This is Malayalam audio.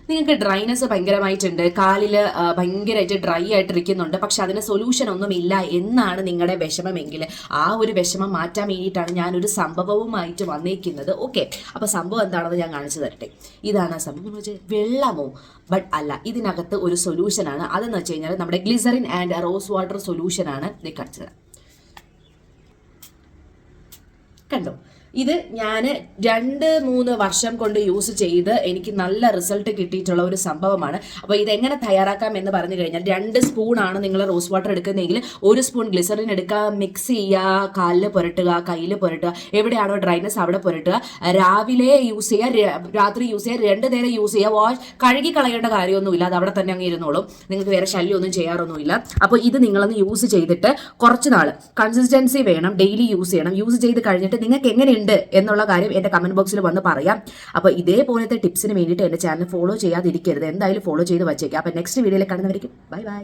നിങ്ങൾക്ക് ഡ്രൈനെസ് ഭയങ്കരമായിട്ടുണ്ട്, കാലിൽ ഭയങ്കരമായിട്ട് ഡ്രൈ ആയിട്ടിരിക്കുന്നുണ്ട്, പക്ഷെ അതിന് സൊല്യൂഷൻ ഒന്നുമില്ല എന്നാണ് നിങ്ങളുടെ വിഷമമെങ്കിൽ ആ ഒരു വിഷമം മാറ്റാൻ വേണ്ടിയിട്ടാണ് ഞാനൊരു സംഭവവുമായിട്ട് വന്നേക്കുന്നത്. ഓക്കെ, അപ്പോൾ സംഭവം എന്താണെന്ന് ഞാൻ കാണിച്ചു തരട്ടെ. ഇതാണ് ആ സംഭവം എന്ന് വെച്ചാൽ വെള്ളമോ, ബട്ട് അല്ല, ഇതിനകത്ത് ഒരു സൊല്യൂഷനാണ്. അതെന്ന് വെച്ച് കഴിഞ്ഞാൽ നമ്മുടെ ഗ്ലിസറിൻ ആൻഡ് റോസ് വാട്ടർ സൊല്യൂഷനാണ്. ഇത് കാണിച്ചു തരാം, കണ്ടോ? ഇത് ഞാൻ 2-3 വർഷം കൊണ്ട് യൂസ് ചെയ്ത് എനിക്ക് നല്ല റിസൾട്ട് കിട്ടിയിട്ടുള്ള ഒരു സംഭവമാണ്. അപ്പോൾ ഇതെങ്ങനെ തയ്യാറാക്കാം എന്ന് പറഞ്ഞു കഴിഞ്ഞാൽ 2 സ്പൂണാണ് നിങ്ങൾ റോസ് വാട്ടർ എടുക്കുന്നതെങ്കിൽ 1 സ്പൂൺ ഗ്ലിസറിൻ എടുക്കുക, മിക്സ് ചെയ്യുക, കാലിൽ പുരട്ടുക, കയ്യിൽ പുരട്ടുക, എവിടെയാണോ ഡ്രൈനസ് അവിടെ പുരട്ടുക. രാവിലെ യൂസ് ചെയ്യുക, രാത്രി യൂസ് ചെയ്യുക, 2 നേരം യൂസ് ചെയ്യുക. കഴുകി കളയേണ്ട കാര്യമൊന്നുമില്ല, അത് അവിടെ തന്നെ അങ്ങ് ഇരുന്നോളും, നിങ്ങൾക്ക് വേറെ ശല്യമൊന്നും ചെയ്യാറൊന്നുമില്ല. അപ്പോൾ ഇത് നിങ്ങളൊന്ന് യൂസ് ചെയ്തിട്ട് കുറച്ച് നാൾ കൺസിസ്റ്റൻസി വേണം, ഡെയിലി യൂസ് ചെയ്യണം. യൂസ് ചെയ്ത് കഴിഞ്ഞിട്ട് നിങ്ങൾക്ക് എങ്ങനെയുണ്ട് എന്നുള്ള കാര്യം എന്റെ കമന്റ് ബോക്സിൽ വന്ന് പറയാം. അപ്പോൾ ഇതേപോലത്തെ ടിപ്സിന് വേണ്ടിയിട്ട് എന്റെ ചാനൽ ഫോളോ ചെയ്യാതിരിക്കരുത്, എന്തായാലും ഫോളോ ചെയ്ത് വച്ചേക്കാം. അപ്പോൾ നെക്സ്റ്റ് വീഡിയോയിൽ കാണുന്നവരേക്കും ബൈ ബൈ.